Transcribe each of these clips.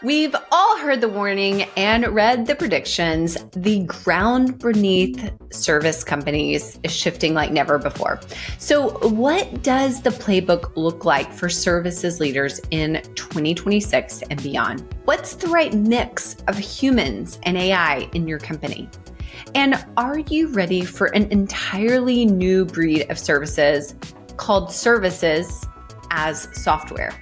We've all heard the warning and read the predictions. The ground beneath service companies is shifting like never before. So what does the playbook look like for services leaders in 2026 and beyond? What's the right mix of humans and AI in your company? And are you ready for an entirely new breed of services called services as software?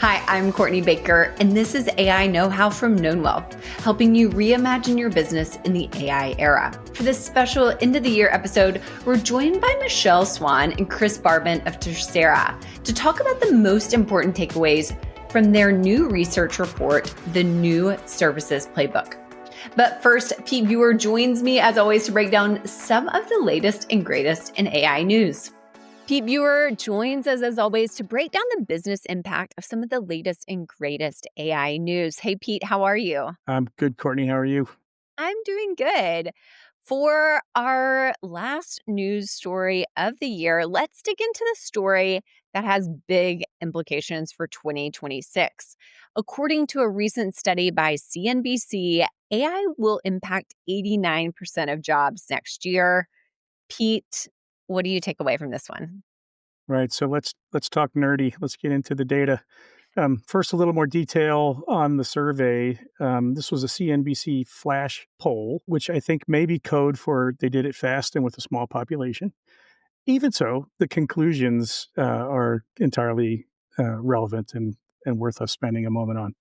Hi, I'm Courtney Baker, and this is AI Know-How from Knownwell, helping you reimagine your business in the AI era. For this special end-of-the-year episode, we're joined by Michelle Swan and Chris Barbin of Tercera to talk about the most important takeaways from their new research report, The New Services Playbook. But first, Pete Buer joins me, as always, to break down some of the latest and greatest in AI news. Pete Buer joins us, as always, to break down the business impact of some of the latest and greatest AI news. Hey, Pete, how are you? I'm good, Courtney. How are you? I'm doing good. For our last news story of the year, let's dig into the story that has big implications for 2026. According to a recent study by CNBC, AI will impact 89% of jobs next year. Pete, what do you take away from this one? Right. So let's talk nerdy. Let's get into the data. First, a little more detail on the survey. This was a CNBC flash poll, which I think may be code for they did it fast and with a small population. Even so, the conclusions are entirely relevant and worth us spending a moment on.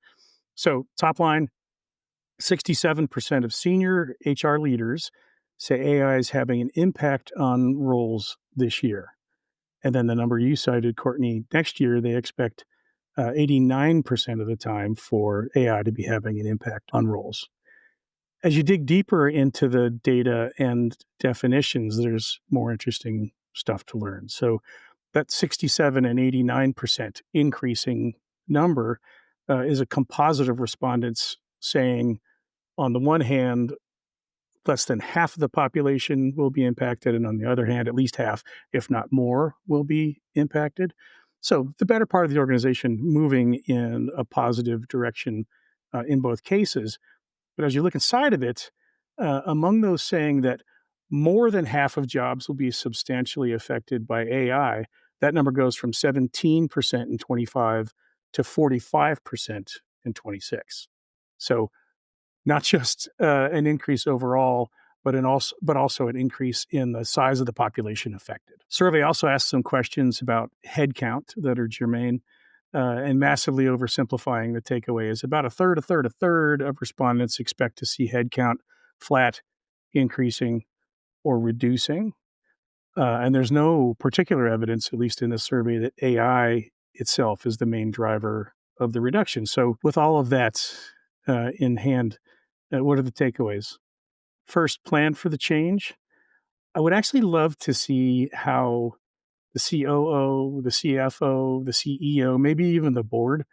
So, top line, 67% of senior HR leaders say AI is having an impact on roles this year. And then the number you cited, Courtney, next year they expect 89% of the time for AI to be having an impact on roles. As you dig deeper into the data and definitions, there's more interesting stuff to learn. So that 67 and 89% increasing number is a composite of respondents saying, on the one hand, less than half of the population will be impacted, and on the other hand, at least half, if not more, will be impacted. So the better part of the organization moving in a positive direction in both cases. But as you look inside of it, among those saying that more than half of jobs will be substantially affected by AI, that number goes from 17% in 25 to 45% in 26. So not just an increase overall, but also an increase in the size of the population affected. Survey also asked some questions about headcount that are germane, and massively oversimplifying the takeaway is about a third of respondents expect to see headcount flat, increasing, or reducing. And there's no particular evidence, at least in this survey, that AI itself is the main driver of the reduction. So with all of that in hand, what are the takeaways? First, plan for the change. I would actually love to see how the COO, the CFO, the CEO, maybe even the board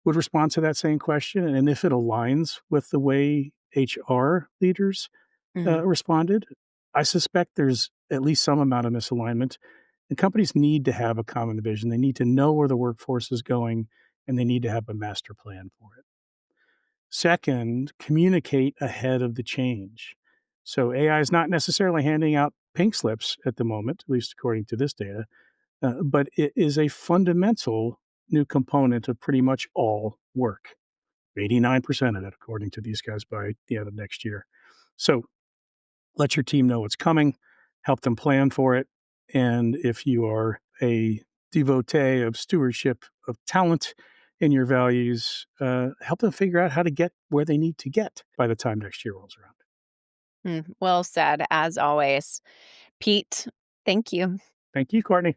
would respond to that same question. And if it aligns with the way HR leaders responded, I suspect there's at least some amount of misalignment. And companies need to have a common vision. They need to know where the workforce is going, and they need to have a master plan for it. Second, communicate ahead of the change. So AI is not necessarily handing out pink slips at the moment, at least according to this data, but it is a fundamental new component of pretty much all work. 89% of it, according to these guys, by the end of next year. So let your team know what's coming, help them plan for it. And if you are a devotee of stewardship of talent in your values, help them figure out how to get where they need to get by the time next year rolls around. Well said, as always. Pete, thank you. Thank you, Courtney.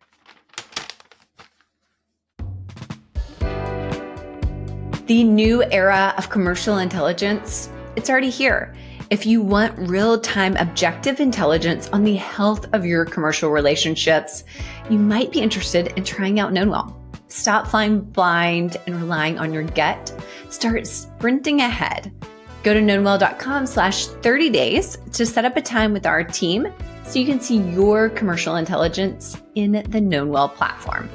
The new era of commercial intelligence, it's already here. If you want real-time objective intelligence on the health of your commercial relationships, you might be interested in trying out Knownwell. Stop flying blind and relying on your gut. Start sprinting ahead. Go to knownwell.com/30 days to set up a time with our team so you can see your commercial intelligence in the Knownwell platform.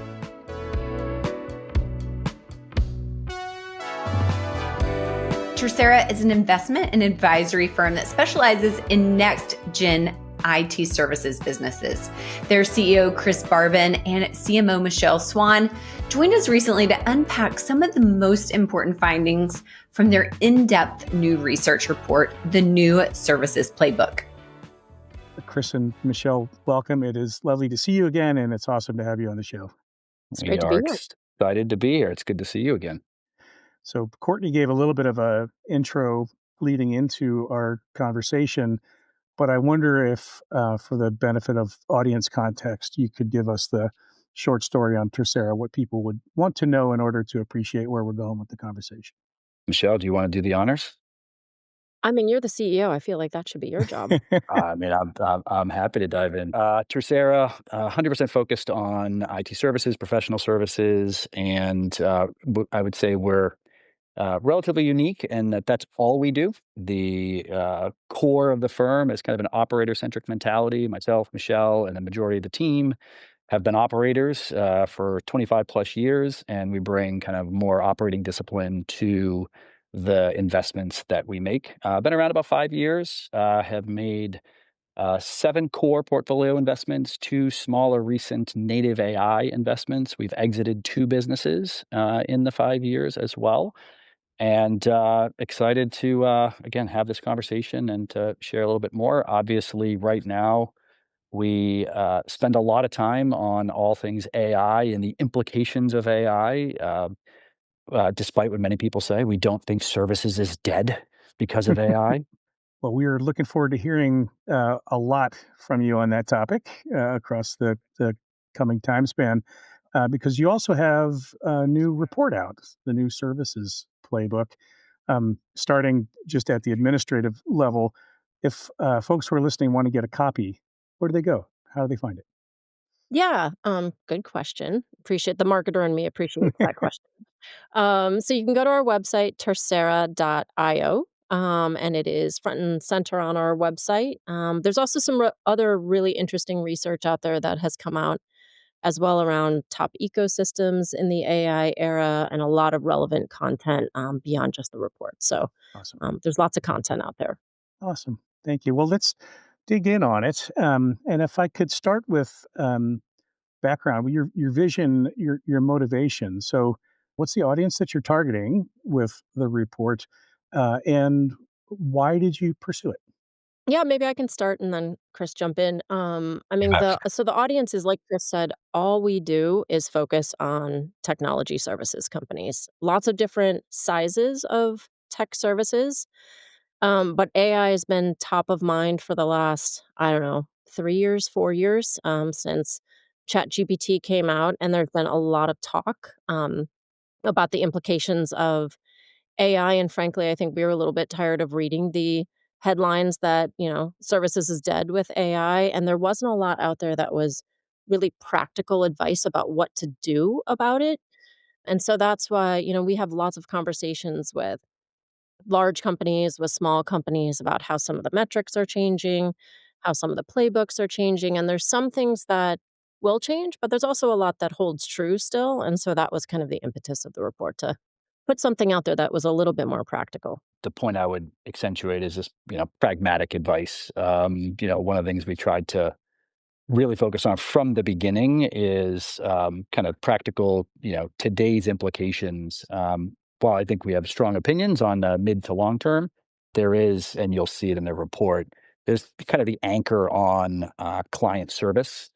Tercera is an investment and advisory firm that specializes in next-gen IT services businesses. Their CEO, Chris Barbin, and CMO, Michelle Swan, joined us recently to unpack some of the most important findings from their in-depth new research report, the new Services Playbook. Chris and Michelle, welcome. It is lovely to see you again, and it's awesome to have you on the show. It's great to be here. Excited to be here. It's good to see you again. So Courtney gave a little bit of a intro leading into our conversation, but I wonder if, for the benefit of audience context, you could give us the short story on Tercera, what people would want to know in order to appreciate where we're going with the conversation. Michelle, do you want to do the honors? I mean, you're the CEO. I feel like that should be your job. I'm happy to dive in. Tercera, 100% focused on IT services, professional services, and I would say we're relatively unique in that that's all we do. The core of the firm is kind of an operator-centric mentality. Myself, Michelle, and the majority of the team have been operators for 25 plus years, and we bring kind of more operating discipline to the investments that we make. Been around about 5 years, have made 7 core portfolio investments, 2 smaller recent native AI investments. We've exited 2 businesses in the 5 years as well. And excited to, again, have this conversation and to share a little bit more. Obviously, right now, we spend a lot of time on all things AI and the implications of AI. Despite what many people say, we don't think services is dead because of AI. Well, we are looking forward to hearing a lot from you on that topic across the coming time span, because you also have a new report out, the new Services Playbook, starting just at the administrative level. If folks who are listening want to get a copy, where do they go? How do they find it? Yeah, good question. Appreciate the marketer in me appreciates that question. So you can go to our website, tercera.io, and it is front and center on our website. There's also some other really interesting research out there that has come out as well around top ecosystems in the AI era and a lot of relevant content beyond just the report. So Awesome. there's lots of content out there. Awesome. Thank you. Well, let's dig in on it. And if I could start with background, your vision, your motivation. So, what's the audience that you're targeting with the report, and why did you pursue it? Yeah, maybe I can start and then Chris jump in. I mean, the audience is like Chris said, all we do is focus on technology services companies. Lots of different sizes of tech services. But AI has been top of mind for the last, I don't know, 3 years, 4 years, since ChatGPT came out, and there's been a lot of talk about the implications of AI. And frankly, I think we were a little bit tired of reading the headlines that, services is dead with AI. And there wasn't a lot out there that was really practical advice about what to do about it. And so that's why, we have lots of conversations with large companies, with small companies about how some of the metrics are changing, how some of the playbooks are changing. And there's some things that will change, but there's also a lot that holds true still. And so that was kind of the impetus of the report to put something out there that was a little bit more practical. The point I would accentuate is just, pragmatic advice. One of the things we tried to really focus on from the beginning is kind of practical, today's implications. While I think we have strong opinions on mid to long term, there is, and you'll see it in the report, there's kind of the anchor on client service.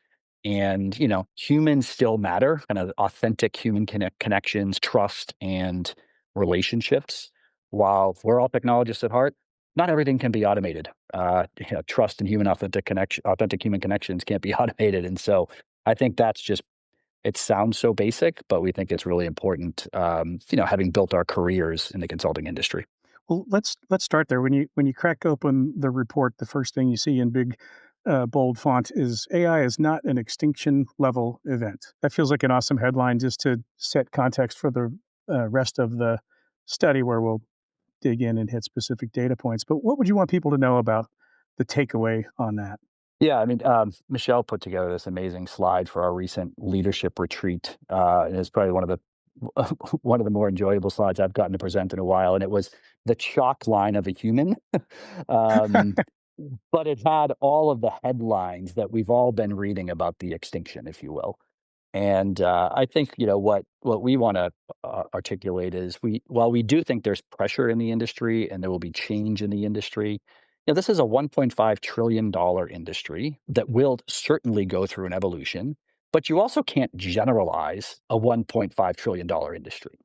And, humans still matter, kind of authentic human connections, trust, and relationships. While we're all technologists at heart, not everything can be automated. Trust and authentic human connections can't be automated. And so I think that's just, it sounds so basic, but we think it's really important, having built our careers in the consulting industry. Well, let's start there. When you crack open the report, the first thing you see in big, bold font is AI is not an extinction level event. That feels like an awesome headline just to set context for the rest of the study, where we'll dig in and hit specific data points. But what would you want people to know about the takeaway on that? Yeah, I mean, Michelle put together this amazing slide for our recent leadership retreat. And it's probably one of the one of the more enjoyable slides I've gotten to present in a while, and it was the chalk line of a human. um, but it had all of the headlines that we've all been reading about the extinction, if you will. And I think what we want to articulate is while we do think there's pressure in the industry and there will be change in the industry, this is a $1.5 trillion industry that will certainly go through an evolution. But you also can't generalize a $1.5 trillion industry.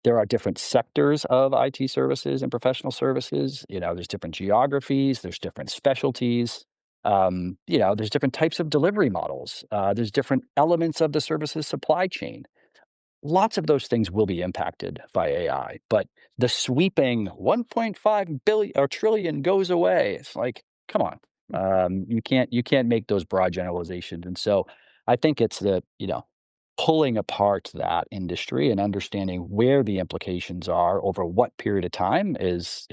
There are different sectors of IT services and professional services. There's different geographies, there's different specialties. There's different types of delivery models. There's different elements of the services supply chain. Lots of those things will be impacted by AI, but the sweeping 1.5 billion or trillion goes away. It's like, come on, you can't make those broad generalizations. And so, I think it's pulling apart that industry and understanding where the implications are over what period of time is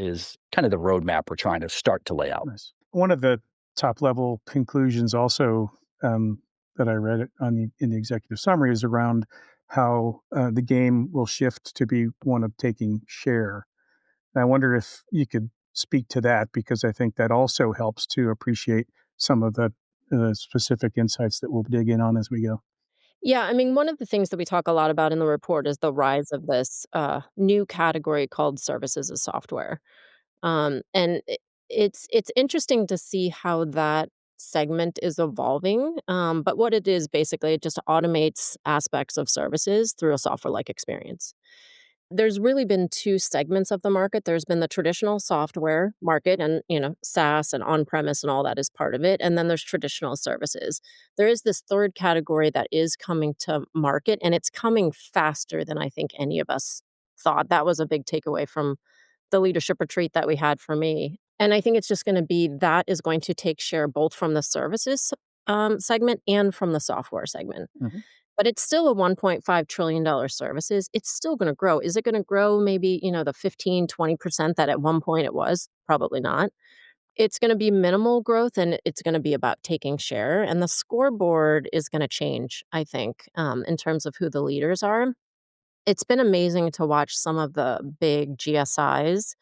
kind of the roadmap we're trying to start to lay out. Nice. One of the top level conclusions also that I read in the executive summary is around how the game will shift to be one of taking share. And I wonder if you could speak to that, because I think that also helps to appreciate some of the specific insights that we'll dig in on as we go. Yeah, I mean, one of the things that we talk a lot about in the report is the rise of this new category called services as software. And it's interesting to see how that segment is evolving. But what it is basically, it just automates aspects of services through a software-like experience. There's really been two segments of the market. There's been the traditional software market, and SaaS and on-premise and all that is part of it. And then there's traditional services. There is this third category that is coming to market, and it's coming faster than I think any of us thought. That was a big takeaway from the leadership retreat that we had for me. And I think it's just going to be that is going to take share both from the services segment and from the software segment. Mhm. But it's still a $1.5 trillion services. It's still going to grow. Is it going to grow maybe, the 15-20% that at one point it was? Probably not. It's going to be minimal growth, and it's going to be about taking share. And the scoreboard is going to change, I think, in terms of who the leaders are. It's been amazing to watch some of the big GSIs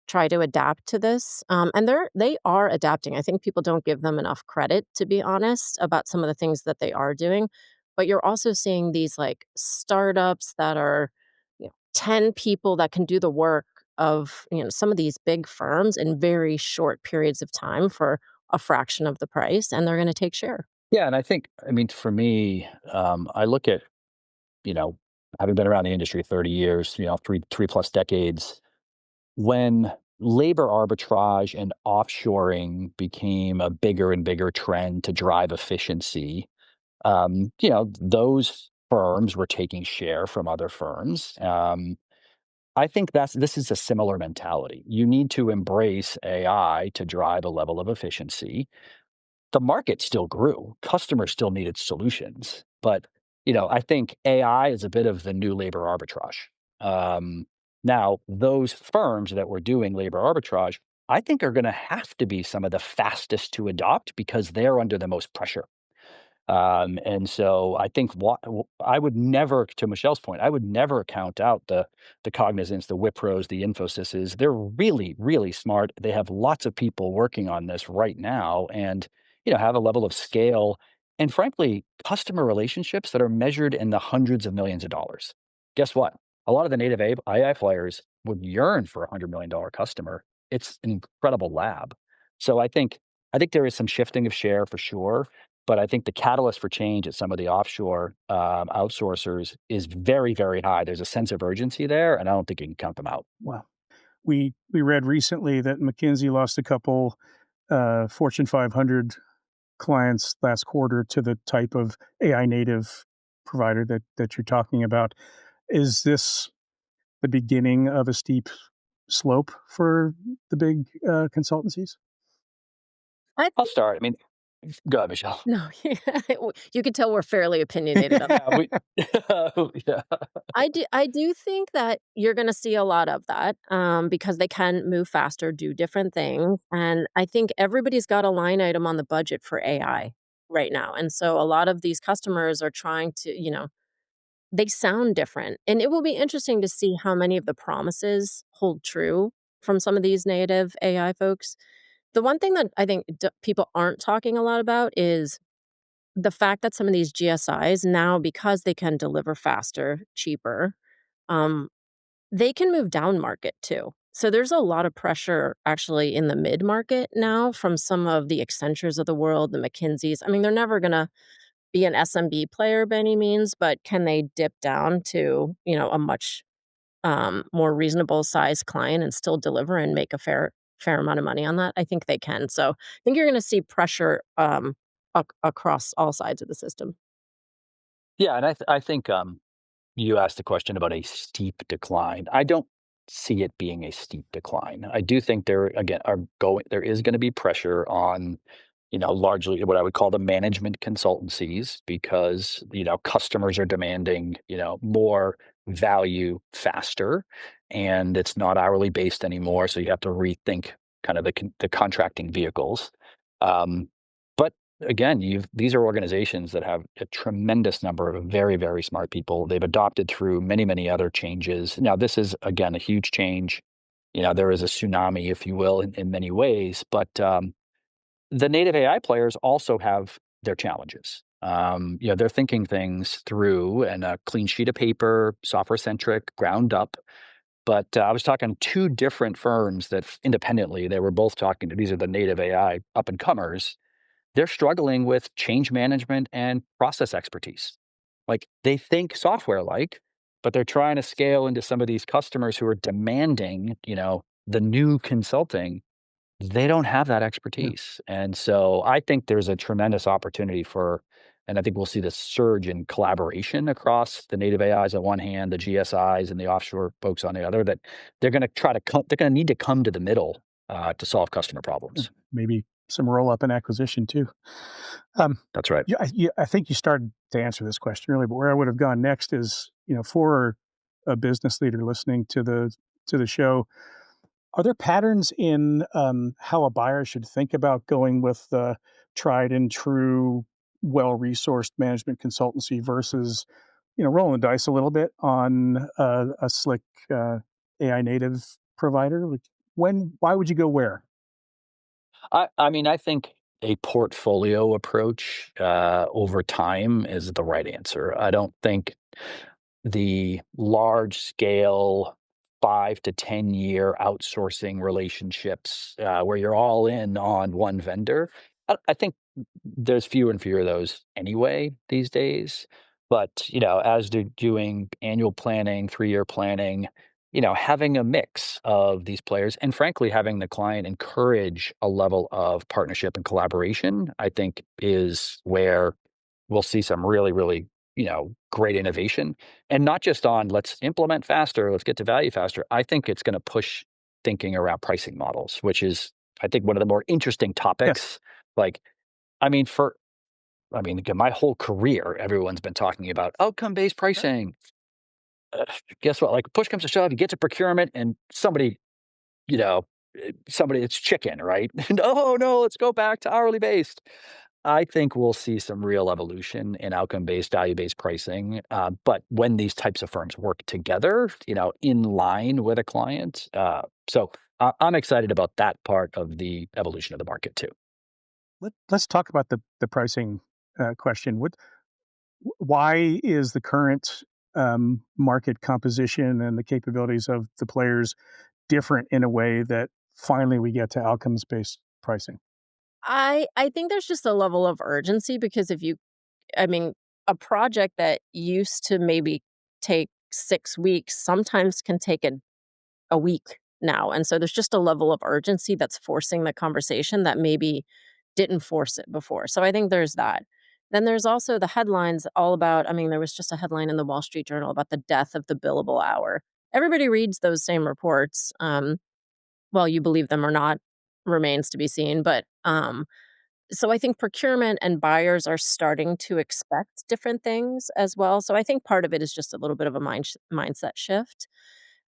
try to adapt to this, and they are adapting. I think people don't give them enough credit, to be honest, about some of the things that they are doing. But you're also seeing these like startups that are, 10 people that can do the work of some of these big firms in very short periods of time for a fraction of the price, and they're going to take share. Yeah, and I mean, for me, I look at you know, having been around the industry 30 years, three plus decades, when labor arbitrage and offshoring became a bigger and bigger trend to drive efficiency, those firms were taking share from other firms. I think this is a similar mentality. You need to embrace AI to drive a level of efficiency. The market still grew. Customers still needed solutions. But, I think AI is a bit of the new labor arbitrage. Now, those firms that were doing labor arbitrage, I think are going to have to be some of the fastest to adopt because they're under the most pressure. And so I think I would never, to Michelle's point, I would never count out the Cognizants, the Wipros, the Infosys. They're really, really smart. They have lots of people working on this right now, and have a level of scale and, frankly, customer relationships that are measured in the hundreds of millions of dollars. Guess what? A lot of the native AI players would yearn for $100 million customer. It's an incredible lab. So I think there is some shifting of share for sure. But I think the catalyst for change at some of the offshore outsourcers is very, very high. There's a sense of urgency there, and I don't think you can count them out. Wow. We read recently that McKinsey lost a couple Fortune 500 clients last quarter to the type of AI native provider that you're talking about. Is this the beginning of a steep slope for the big consultancies? I I'll start. I mean, go ahead, Michelle. No, you can tell we're fairly opinionated on Yeah, yeah. I do think that you're gonna see a lot of that, because they can move faster, do different things, and I think everybody's got a line item on the budget for AI right now, and so a lot of these customers are trying to, they sound different. And it will be interesting to see how many of the promises hold true from some of these native AI folks. The one thing that I think people aren't talking a lot about is the fact that some of these GSIs now, because they can deliver faster, cheaper, um, they can move down market too. So there's a lot of pressure actually in the mid market now from some of the Accentures of the world, the McKinseys. I mean, they're never going to be an SMB player by any means, but can they dip down to, a much more reasonable size client and still deliver and make a fair amount of money on that? I think they can. So I think you're going to see pressure across all sides of the system. Yeah, and I think you asked a question about a steep decline. I don't see it being a steep decline. I do think there is going to be pressure on, largely what I would call the management consultancies because, customers are demanding, more value faster and it's not hourly based anymore. So you have to rethink kind of the contracting vehicles. But again, these are organizations that have a tremendous number of very, very smart people. They've adopted through many, many other changes. Now, this is again a huge change. There is a tsunami, if you will, in many ways. But the native AI players also have their challenges. They're thinking things through and a clean sheet of paper, software centric, ground up. But I was talking to two different firms that independently they were both talking to. These are the native AI up and comers. They're struggling with change management and process expertise. Like they think software like, but they're trying to scale into some of these customers who are demanding, the new consulting. They don't have that Yeah. expertise. And so I think there's a tremendous opportunity and I think we'll see this surge in collaboration across the native AIs on one hand, the GSIs and the offshore folks on the other, that they're going to they're going to need to come to the middle to solve customer problems. Maybe some roll up and acquisition too. That's right. I think you started to answer this question earlier, but where I would have gone next is, for a business leader listening to the show, are there patterns in how a buyer should think about going with the tried and true, well-resourced management consultancy versus, rolling the dice a little bit on a slick AI native provider? Like why would you go where? I mean, I think a portfolio approach over time is the right answer. I don't think the large scale 5 to 10 year outsourcing relationships where you're all in on one vendor. I think there's fewer and fewer of those anyway these days. But as they're doing annual planning, 3 year planning, having a mix of these players and frankly having the client encourage a level of partnership and collaboration, I think is where we'll see some really, really, great innovation. And not just on let's implement faster, let's get to value faster. I think it's going to push thinking around pricing models, which is, I think, one of the more interesting Yes. topics. Like, again, my whole career, everyone's been talking about outcome-based pricing. Guess what? Like, push comes to shove, you get to procurement, and you know, it's chicken, right? No, no, let's go back to hourly based. I think we'll see some real evolution in outcome-based, value-based pricing. But when these types of firms work together, in line with a client, I'm excited about that part of the evolution of the market too. Let's talk about the pricing question. Why is the current market composition and the capabilities of the players different in a way that finally we get to outcomes based pricing? I think there's just a level of urgency because I mean, a project that used to maybe take 6 weeks sometimes can take a week now. And so there's just a level of urgency that's forcing the conversation that maybe didn't force it before. So I think there's that. Then there's also the headlines all about, there was just a headline in the Wall Street Journal about the death of the billable hour. Everybody reads those same reports. Well, you believe them or not remains to be seen. But so I think procurement and buyers are starting to expect different things as well. So I think part of it is just a little bit of a mindset shift.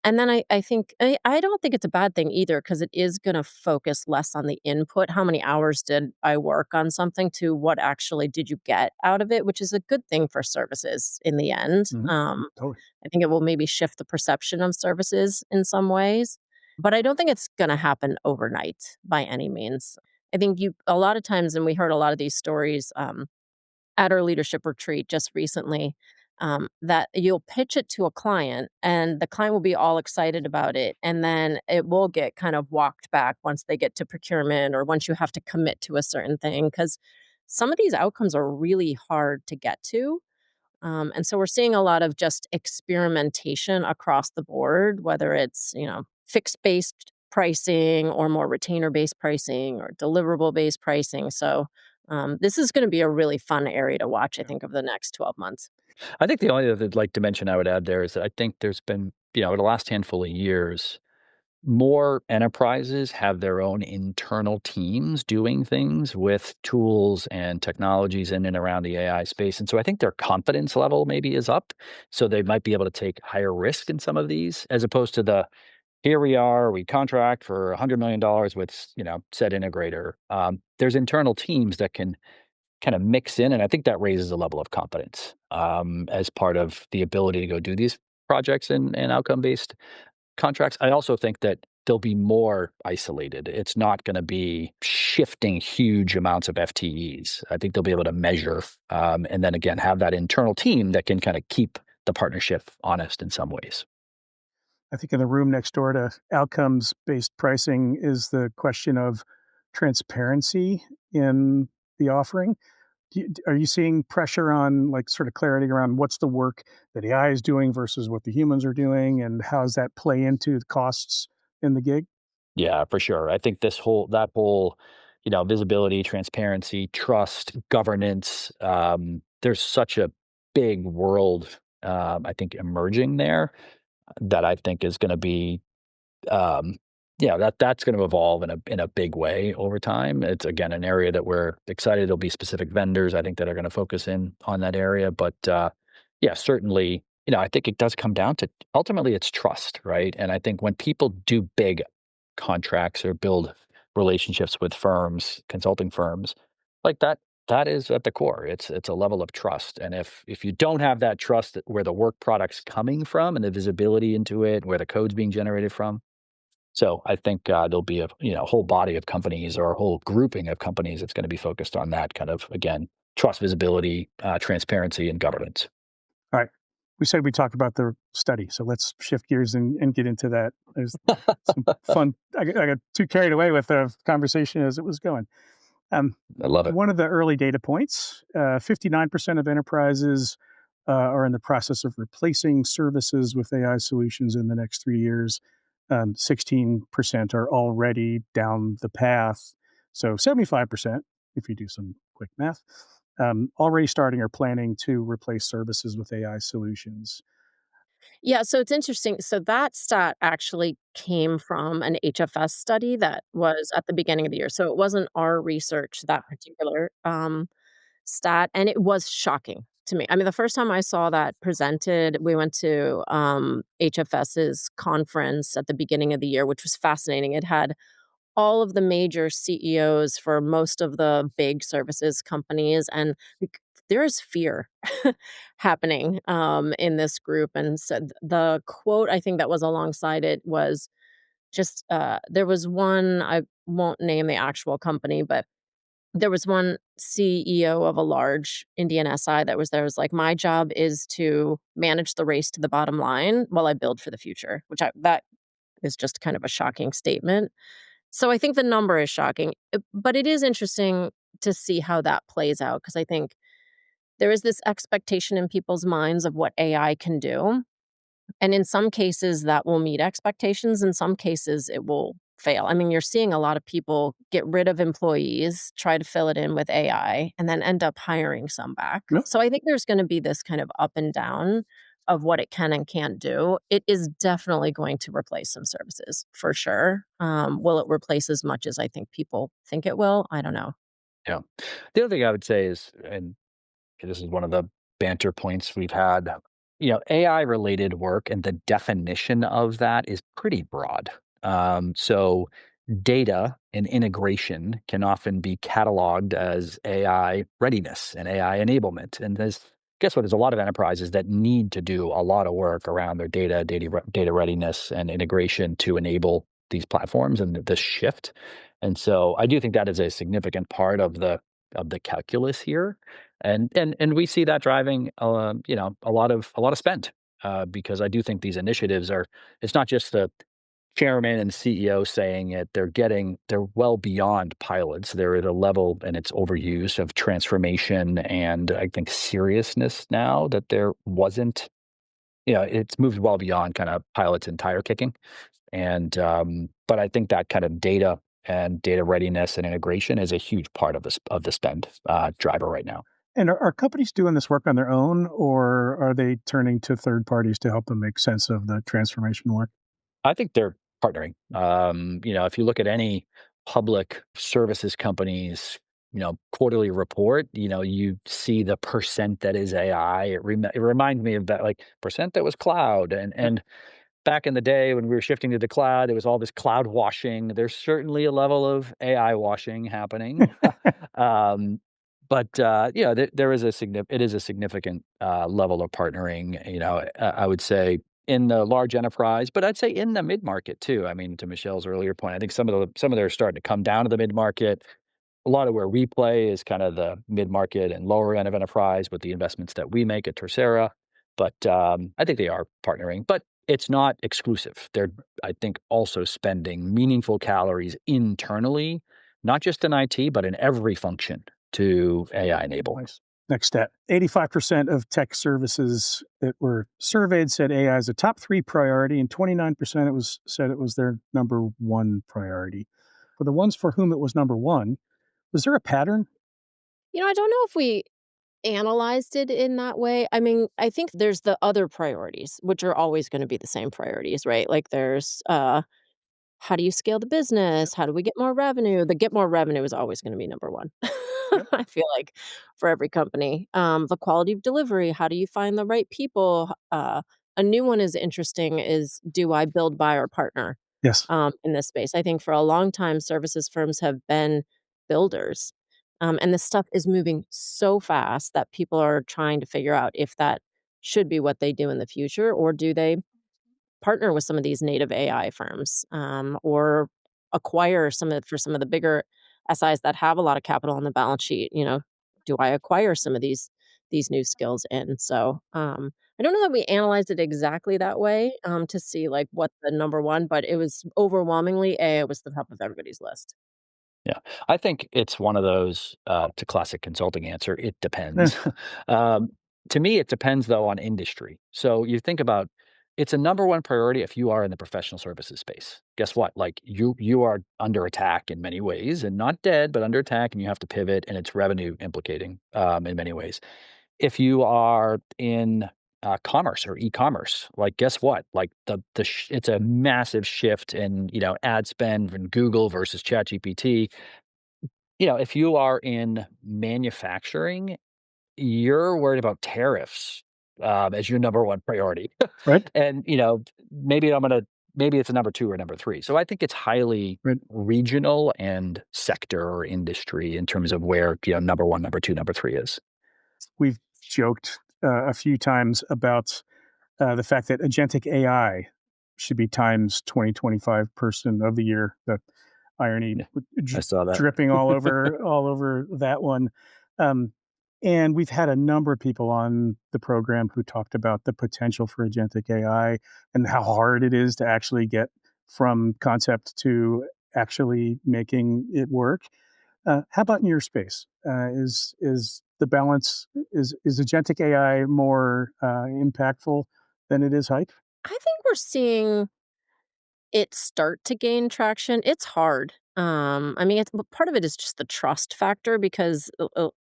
And then I think I don't think it's a bad thing either because it is going to focus less on the input. How many hours did I work on something to what actually did you get out of it, which is a good thing for services in the end. Hmm. Totally. I think it will maybe shift the perception of services in some ways, but I don't think it's going to happen overnight by any means. I think a lot of times, and we heard a lot of these stories at our leadership retreat just recently, that you'll pitch it to a client and the client will be all excited about it. And then it will get kind of walked back once they get to procurement or once you have to commit to a certain thing. Because some of these outcomes are really hard to get to. And so we're seeing a lot of just experimentation across the board, whether it's, fixed based pricing or more retainer based pricing or deliverable based pricing. So this is going to be a really fun area to watch, I think, over the next 12 months. I think the only other like dimension I would add there is that I think there's been, over the last handful of years, more enterprises have their own internal teams doing things with tools and technologies in and around the AI space. And so I think their confidence level maybe is up. So they might be able to take higher risk in some of these, as opposed to the here we are, we contract for $100 million with, said integrator. There's internal teams that can kind of mix in, and I think that raises a level of confidence as part of the ability to go do these projects and outcome based contracts. I also think that they'll be more isolated. It's not going to be shifting huge amounts of FTEs. I think they'll be able to measure and then again have that internal team that can kind of keep the partnership honest in some ways. I think in the room next door to outcomes-based pricing is the question of transparency in the offering. Are you seeing pressure on like sort of clarity around what's the work that AI is doing versus what the humans are doing, and how does that play into the costs in the gig? Yeah, for sure. I think that whole, visibility, transparency, trust, governance. There's such a big world, I think, emerging there that I think is going to be, um, that's going to evolve in a big way over time. It's again an area that we're excited. There'll be specific vendors I think that are going to focus in on that area, but yeah, certainly. I think it does come down to ultimately it's trust, right? And I think when people do big contracts or build relationships with firms, consulting firms, like that is at the core. It's a level of trust. And if you don't have that trust where the work product's coming from and the visibility into it, where the code's being generated from. So I think there'll be a whole body of companies or a whole grouping of companies that's going to be focused on that kind of again trust, visibility, transparency, and governance. All right. We said we talked about the study, so let's shift gears and get into that. There's some fun. I got too carried away with the conversation as it was going. I love it. One of the early data points, 59% of enterprises are in the process of replacing services with AI solutions in the next 3 years. 16% are already down the path. So 75%, if you do some quick math, already starting or planning to replace services with AI solutions. Yeah, so it's interesting. So that stat actually came from an HFS study that was at the beginning of the year. So it wasn't our research, that particular stat, and it was shocking to me. I mean, the first time I saw that presented, we went to HFS's conference at the beginning of the year, which was fascinating. It had all of the major CEOs for most of the big services companies, and there is fear happening in this group. And so the quote I think that was alongside it was just there was one, I won't name the actual company, but there was one CEO of a large Indian SI that was there, was like, my job is to manage the race to the bottom line while I build for the future, that is just kind of a shocking statement. So I think the number is shocking, but it is interesting to see how that plays out, because I think there is this expectation in people's minds of what AI can do. And in some cases, that will meet expectations. In some cases, it will fail. I mean, you're seeing a lot of people get rid of employees, try to fill it in with AI, and then end up hiring some back. Yep. So I think there's going to be this kind of up and down of what it can and can't do. It is definitely going to replace some services for sure. Will it replace as much as I think people think it will? I don't know. Yeah. The other thing I would say is, and this is one of the banter points we've had AI related work and the definition of that is pretty broad. So data and integration can often be cataloged as AI readiness and AI enablement. And guess what? There's a lot of enterprises that need to do a lot of work around their data readiness and integration to enable these platforms and this shift. And so I do think that is a significant part of the calculus here, and we see that driving a lot of spend, because I do think these initiatives are, it's not just the chairman and CEO saying it, they're well beyond pilots. They're at a level, and it's overused, of transformation and I think seriousness now that there wasn't. It's moved well beyond kind of pilots and tire kicking. And but I think that kind of data and data readiness and integration is a huge part of the spend driver right now. And are companies doing this work on their own, or are they turning to third parties to help them make sense of the transformation work? I think they're partnering. If you look at any public services companies, quarterly report, you see the percent that is AI. It reminds me of that, like, percent that was cloud, and back in the day when we were shifting to the cloud, there was all this cloud washing. There's certainly a level of AI washing happening. um, but there is it is a significant level of partnering. I would say in the large enterprise, but I'd say in the mid market too. I mean, to Michelle's earlier point, I think some of them are starting to come down to the mid market. A lot of where we play is kind of the mid market and lower end of enterprise with the investments that we make at Tercera. But I think they are partnering, but it's not exclusive. They're, I think, also spending meaningful calories internally, not just in IT, but in every function to AI enable. Nice. Next stat, 85% of tech services that were surveyed said AI is a top 3 priority, and 29% said it was their number 1 priority. For the ones for whom it was number 1, was there a pattern? I don't know if we analyzed it in that way. I mean, I think there's the other priorities, which are always going to be the same priorities, right? Like there's how do you scale the business? How do we get more revenue? The get more revenue is always going to be number one. Yep. I feel like for every company. The quality of delivery, how do you find the right people? A new one is interesting is do I build, buy, or partner Yes. in this space? I think for a long time, services firms have been builders. And this stuff is moving so fast that people are trying to figure out if that should be what they do in the future, or do they partner with some of these native AI firms, or acquire for some of the bigger SIs that have a lot of capital on the balance sheet. Do I acquire some of these new skills in? So I don't know that we analyzed it exactly that way to see like what the number one, but it was overwhelmingly AI was the top of everybody's list. Yeah, I think it's one of those, to classic consulting answer, it Eh, depends. um, to me, it depends though on industry. So you think about, it's a number one priority if you are in the professional services space. Guess what? Like you are under attack in many ways, and not dead, but under attack, and you have to pivot, and it's revenue implicating in many ways. If you are in commerce or e-commerce, like guess what? Like it's a massive shift in ad spend from Google versus ChatGPT. If you are in manufacturing, you're worried about tariffs as your number one priority, right? and maybe it's a number two or number three. So I think it's highly Right. regional and sector or industry in terms of where number one, number two, number three is. We've joked a few times about the fact that agentic AI should be Time's 2025 Person of the Year. The irony I saw that. dripping all over that one. Um, and we've had a number of people on the program who talked about the potential for agentic AI and how hard it is to actually get from concept to actually making it work. How about in your space? Is the balance is agentic AI more impactful than it is hype? I think we're seeing it start to gain traction. It's hard. I mean, part of it is just the trust factor because,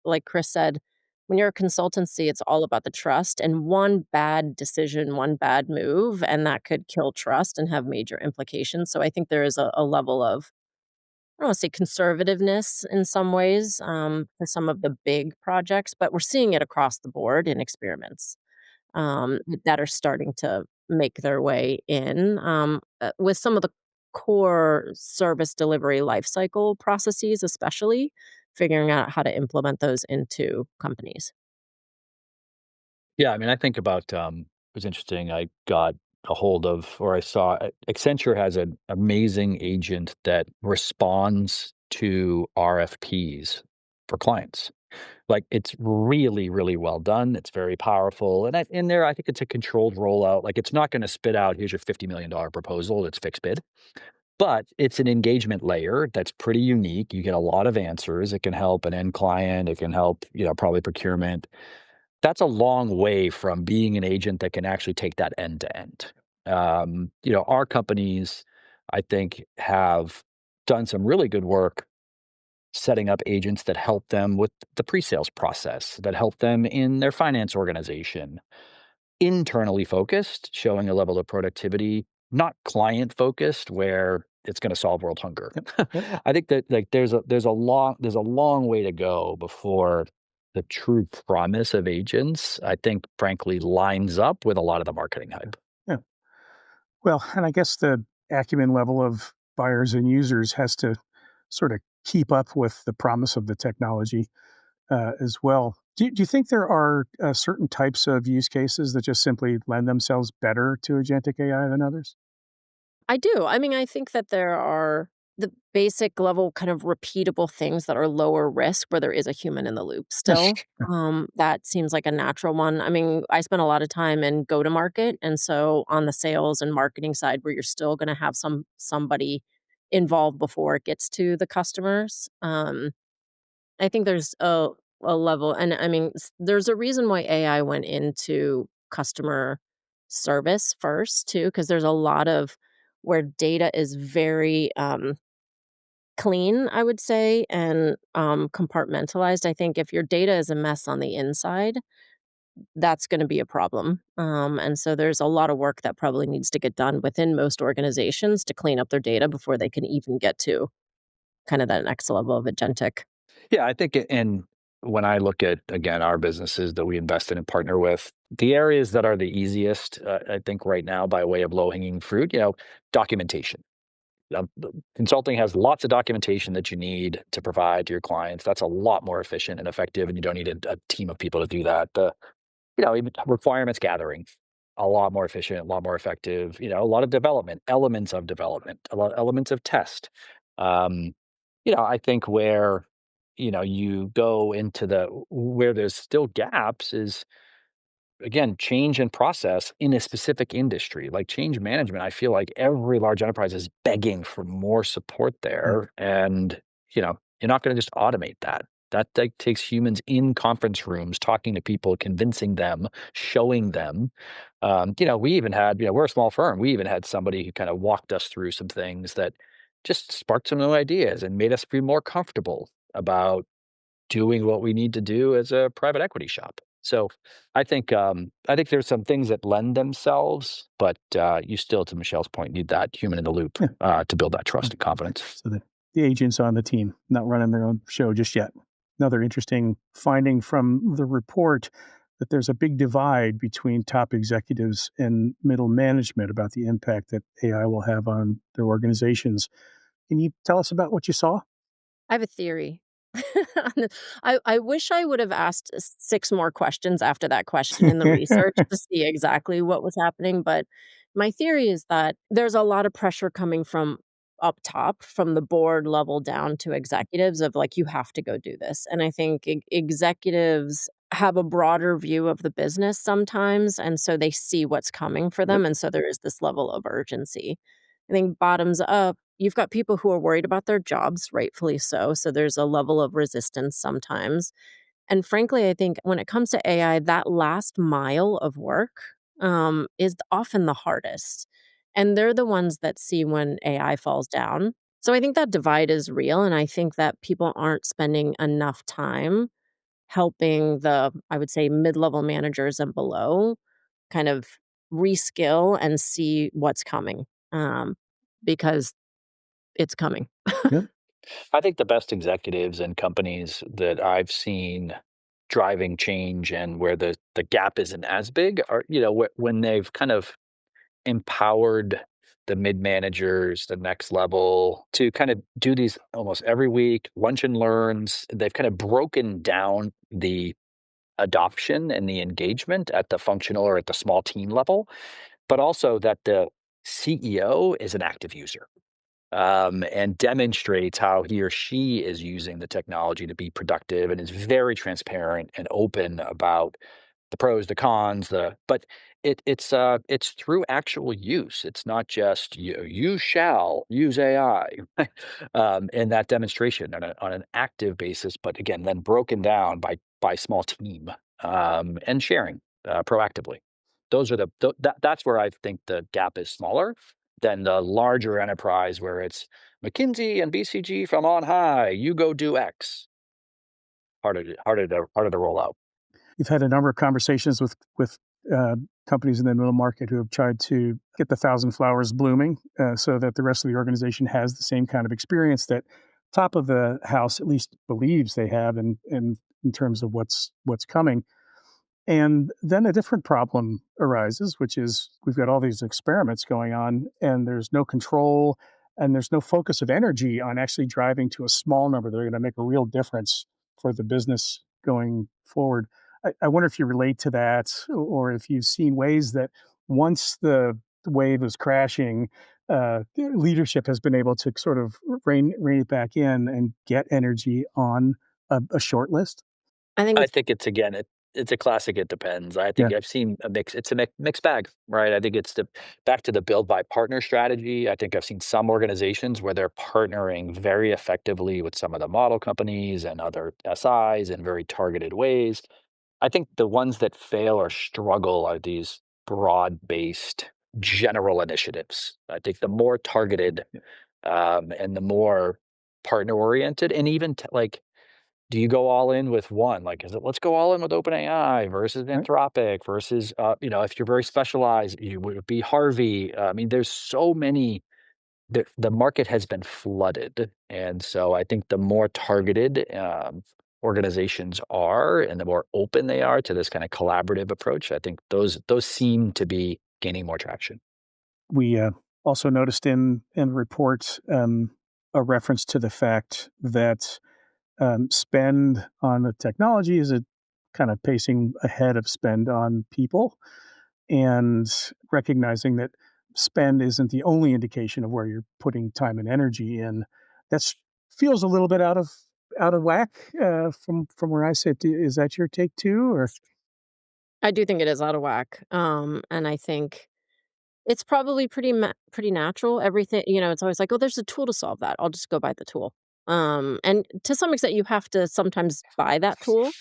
like Chris said, when you're a consultancy, it's all about the trust. And one bad decision, one bad move, and that could kill trust and have major implications. So I think there is a level of, I don't want to say conservativeness in some ways for some of the big projects, but we're seeing it across the board in experiments. that are starting to make their way in with some of the core service delivery lifecycle processes, especially figuring out how to implement those into companies. Yeah, I mean, I think about it was interesting. I got a hold of, or I saw Accenture has an amazing agent that responds to RFPs for clients. Like it's really, really well done. It's very powerful, and in there, I think it's a controlled rollout. Like it's not going to spit out here's your $50 million proposal. It's fixed bid, but it's an engagement layer that's pretty unique. You get a lot of answers. It can help an end client. It can help probably procurement. That's a long way from being an agent that can actually take that end to end. Our companies, I think, have done some really good work setting up agents that help them with the pre-sales process, that help them in their finance organization, internally focused, showing a level of productivity, not client focused where it's going to solve world hunger. Yep. I think that like there's a long way to go before the true promise of agents, I think, frankly, lines up with a lot of the marketing hype. Yeah. Well, and I guess the acumen level of buyers and users has to sort of keep up with the promise of the technology as well. Do you think there are certain types of use cases that just simply lend themselves better to agentic AI than others? I do. I mean, I think that there are the basic level kind of repeatable things that are lower risk where there is a human in the loop still. That seems like a natural one. I mean, I spent a lot of time in go to market. And so on the sales and marketing side where you're still going to have somebody involved before it gets to the customers. I think there's a level, and I mean, there's a reason why AI went into customer service first too, because there's a lot of where data is very clean, I would say, and compartmentalized. I think if your data is a mess on the inside, that's going to be a problem. And so there's a lot of work that probably needs to get done within most organizations to clean up their data before they can even get to kind of that next level of agentic. Yeah, I think, and when I look at, again, our businesses that we invest in and partner with, the areas that are the easiest, I think right now, by way of low hanging fruit, documentation. Consulting has lots of documentation that you need to provide to your clients. That's a lot more efficient and effective, and you don't need a team of people to do that. Even requirements gathering, a lot more efficient, a lot more effective. A lot of development, elements of development, a lot of elements of test. Um, I think where you go into where there's still gaps is, again, change and process in a specific industry. Like change management, I feel like every large enterprise is begging for more support Yeah. there, and you're not going to just automate that. That like, takes humans in conference rooms, talking to people, convincing them, showing them. We even had, we're a small firm. We even had somebody who kind of walked us through some things that just sparked some new ideas and made us feel more comfortable about doing what we need to do as a private equity shop. So I think there's some things that lend themselves, but you still, to Michelle's point, need that human in the loop Yeah. to build that trust and confidence. So the agents on the team not running their own show just yet. Another interesting finding from the report that there's a big divide between top executives and middle management about the impact that AI will have on their organizations. Can you tell us about what you saw? I have a theory. I wish I would have asked 6 more questions after that question in the research to see exactly what was happening, but my theory is that there's a lot of pressure coming from up top, from the board level down to executives of, like, "You have to go do this," and I think executives have a broader view of the business sometimes, and so they see what's coming for Yep. them, and so there is this level of urgency. I think bottoms up, you've got people who are worried about their jobs, rightfully so. So there's a level of resistance sometimes. And frankly, I think when it comes to AI, that last mile of work is often the hardest. And they're the ones that see when AI falls down. So I think that divide is real. And I think that people aren't spending enough time helping the, I would say, mid level managers and below kind of reskill and see what's coming. Because it's coming. Yep. I think the best executives and companies that I've seen driving change and where the gap isn't as big are, when they've kind of empowered the mid managers, the next level to kind of do these almost every week, lunch and learns. They've kind of broken down the adoption and the engagement at the functional or at the small team level, but also that the CEO is an active user, and demonstrates how he or she is using the technology to be productive and is very transparent and open about the pros, the cons, but it's through actual use. It's not just you shall use AI, in that demonstration on an active basis, but again, then broken down by small team, and sharing proactively. Those are that's where I think the gap is smaller than the larger enterprise where it's McKinsey and BCG from on high. You go do X. Harder to roll out. We've had a number of conversations with companies in the middle market who have tried to get the 1,000 flowers blooming, so that the rest of the organization has the same kind of experience that top of the house at least believes they have, in terms of what's coming. And then a different problem arises, which is we've got all these experiments going on, and there's no control, and there's no focus of energy on actually driving to a small number that are going to make a real difference for the business going forward. I wonder if you relate to that, or if you've seen ways that once the wave is crashing, leadership has been able to sort of rein it back in and get energy on a short list. I think I it's think it's a classic. It depends. I think I've seen a mix. It's a mixed bag, right? I think it's back to the build by partner strategy. I think I've seen some organizations where they're partnering very effectively with some of the model companies and other SIs in very targeted ways. I think the ones that fail or struggle are these broad-based general initiatives. I think the more targeted, and the more partner-oriented, and even like, do you go all in with one? Like, is it let's go all in with OpenAI versus Right. Anthropic versus, if you're very specialized, you would be Harvey. I mean, there's so many. The market has been flooded, and so I think the more targeted organizations are, and the more open they are to this kind of collaborative approach, I think those seem to be gaining more traction. We also noticed in the report a reference to the fact that spend on the technology is a kind of pacing ahead of spend on people, and recognizing that spend isn't the only indication of where you're putting time and energy in. That feels a little bit out of whack, from where I sit. Is that your take too, or? I do think it is out of whack, and I think it's probably pretty natural. Everything, it's always like, "Oh, there's a tool to solve that. I'll just go buy the tool." And to some extent, you have to sometimes buy that tool,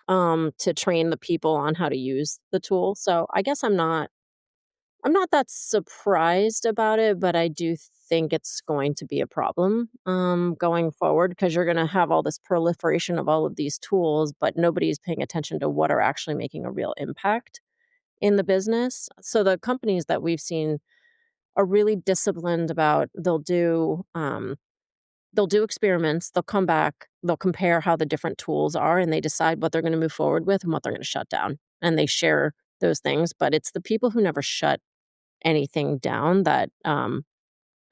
to train the people on how to use the tool. So I guess I'm not that surprised about it, but I do think it's going to be a problem, going forward, because you're going to have all this proliferation of all of these tools, but nobody's paying attention to what are actually making a real impact in the business. So the companies that we've seen are really disciplined about they'll do experiments, they'll come back, they'll compare how the different tools are, and they decide what they're going to move forward with and what they're going to shut down. And they share those things, but it's the people who never shut anything down that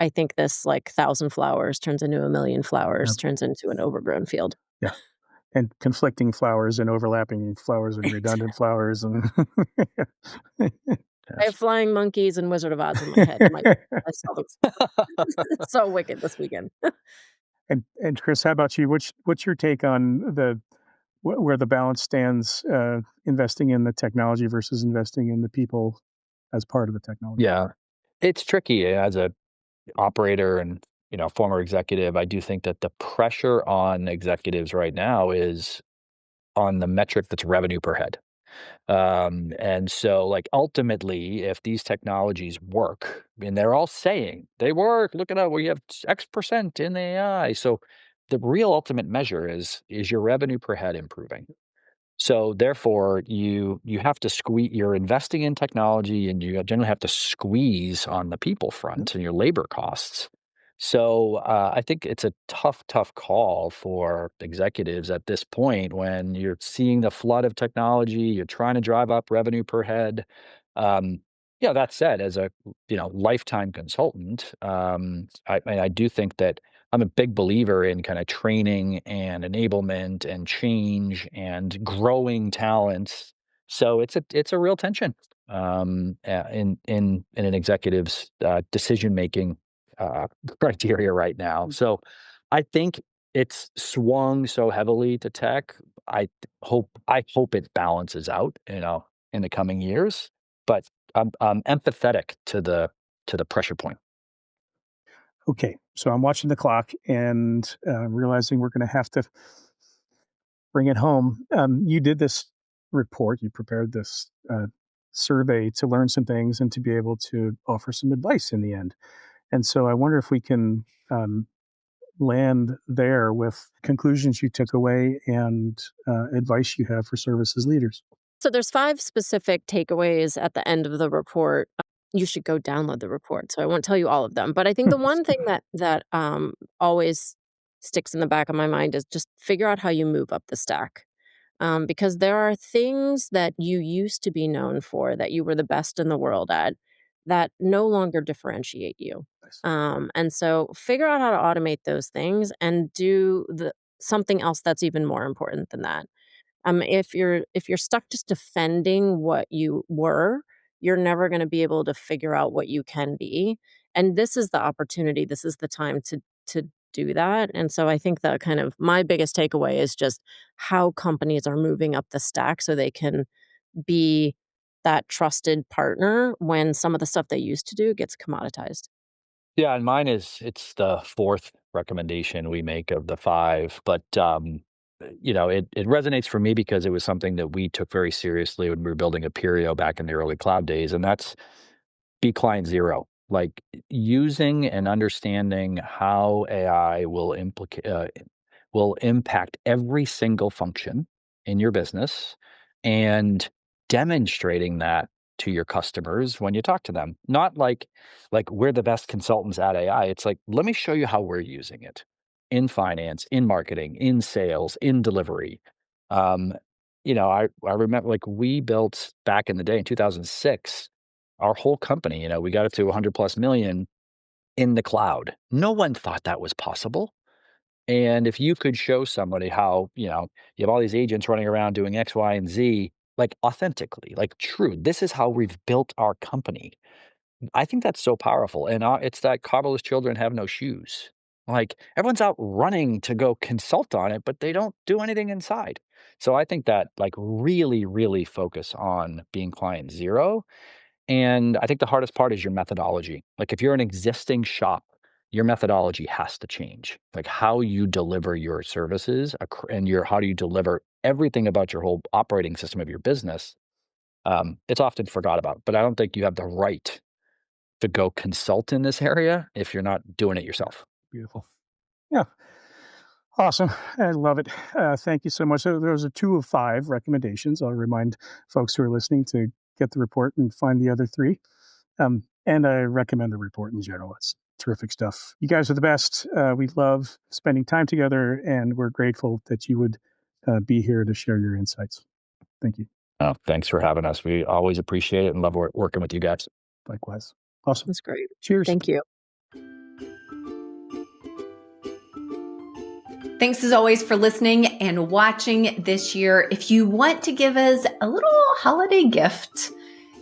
I think this like 1,000 flowers turns into a million flowers, Yep. turns into an overgrown field. Yeah. And conflicting flowers and overlapping flowers and redundant flowers, and I have flying monkeys and Wizard of Oz in my head. I saw them. It's so wicked this weekend. and Chris, how about you? What's your take on where the balance stands, investing in the technology versus investing in the people as part of the technology? Yeah, it's tricky as a operator and former executive. I do think that the pressure on executives right now is on the metric that's revenue per head. And so, like, ultimately, if these technologies work, and they're all saying they work, look at how we have X% in the AI. So the real ultimate measure is your revenue per head improving? So therefore, you have to squeeze. You're investing in technology, and you generally have to squeeze on the people front and your labor costs. So I think it's a tough call for executives at this point when you're seeing the flood of technology, you're trying to drive up revenue per head. Um, that said, as a lifetime consultant, I do think that I'm a big believer in kind of training and enablement and change and growing talents. So it's a real tension in an executive's decision making criteria right now. So I think it's swung so heavily to tech. I hope it balances out, in the coming years. But I'm empathetic to the pressure point. Okay, so I'm watching the clock and realizing we're going to have to bring it home. You did this report, you prepared this survey to learn some things and to be able to offer some advice in the end. And so I wonder if we can land there with conclusions you took away and advice you have for services leaders. So there's 5 specific takeaways at the end of the report. You should go download the report, so I won't tell you all of them. But I think the one thing that always sticks in the back of my mind is just figure out how you move up the stack. Because there are things that you used to be known for, that you were the best in the world at, that no longer differentiate you. Nice. And so figure out how to automate those things and do something else that's even more important than that. If you're stuck just defending what you were, you're never going to be able to figure out what you can be. And this is the opportunity. This is the time to do that. And so I think that kind of my biggest takeaway is just how companies are moving up the stack so they can be that trusted partner when some of the stuff they used to do gets commoditized. Yeah, and it's the fourth recommendation we make of the five, but it resonates for me because it was something that we took very seriously when we were building Aperio back in the early cloud days, and that's be client zero. Like using and understanding how AI will impact every single function in your business and demonstrating that to your customers when you talk to them. Not like we're the best consultants at AI. It's like, let me show you how we're using it in finance, in marketing, in sales, in delivery. Um, I remember like we built back in the day in 2006, our whole company, we got it to 100 plus million in the cloud. No one thought that was possible. And if you could show somebody how, you have all these agents running around doing X, Y, and Z, like authentically, like true, this is how we've built our company. I think that's so powerful. And it's that cobbler's children have no shoes. Like everyone's out running to go consult on it, but they don't do anything inside. So I think that like really, really focus on being client zero. And I think the hardest part is your methodology. Like if you're an existing shop, your methodology has to change. Like how you deliver your services and how do you deliver everything about your whole operating system of your business. It's often forgot about, but I don't think you have the right to go consult in this area if you're not doing it yourself. Beautiful. Yeah. Awesome. I love it. Thank you so much. So those are 2 of 5 recommendations. I'll remind folks who are listening to get the report and find the other 3. And I recommend the report in general. It's terrific stuff. You guys are the best. We love spending time together, and we're grateful that you would be here to share your insights. Thank you. Thanks for having us. We always appreciate it and love working with you guys. Likewise. Awesome. That's great. Cheers. Thank you. Thanks as always for listening and watching this year. If you want to give us a little holiday gift,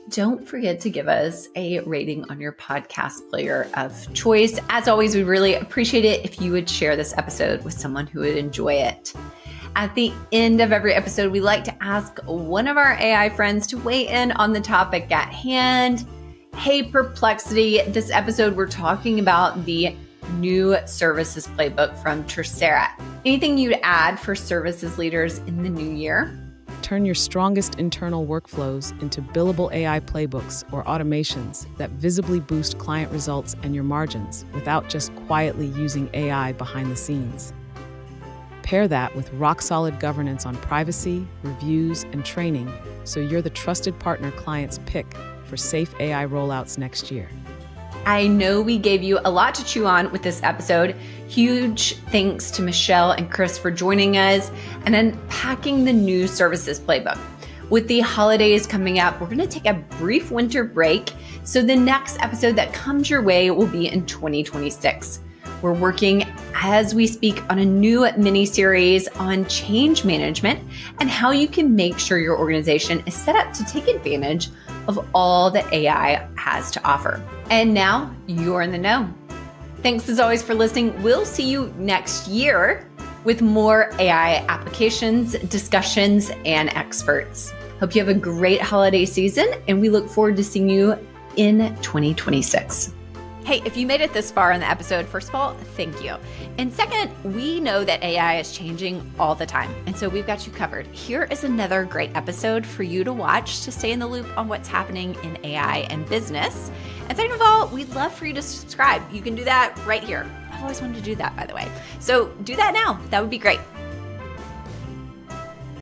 don't forget to give us a rating on your podcast player of choice. As always, we really appreciate it if you would share this episode with someone who would enjoy it. At the end of every episode, we like to ask one of our AI friends to weigh in on the topic at hand. Hey, Perplexity. This episode, we're talking about the new Services Playbook from Tercera. Anything you'd add for services leaders in the new year? Turn your strongest internal workflows into billable AI playbooks or automations that visibly boost client results and your margins without just quietly using AI behind the scenes. Pair that with rock-solid governance on privacy, reviews, and training so you're the trusted partner clients pick for safe AI rollouts next year. I know we gave you a lot to chew on with this episode. Huge thanks to Michelle and Chris for joining us and unpacking the new Services Playbook. With the holidays coming up, we're going to take a brief winter break. So the next episode that comes your way will be in 2026. We're working as we speak on a new mini-series on change management and how you can make sure your organization is set up to take advantage of all that AI has to offer. And now you're in the know. Thanks as always for listening. We'll see you next year with more AI applications, discussions, and experts. Hope you have a great holiday season, and we look forward to seeing you in 2026. Hey, if you made it this far in the episode, first of all, thank you. And second, we know that AI is changing all the time, and so we've got you covered. Here is another great episode for you to watch to stay in the loop on what's happening in AI and business. And second of all, we'd love for you to subscribe. You can do that right here. I've always wanted to do that, by the way. So do that now. That would be great.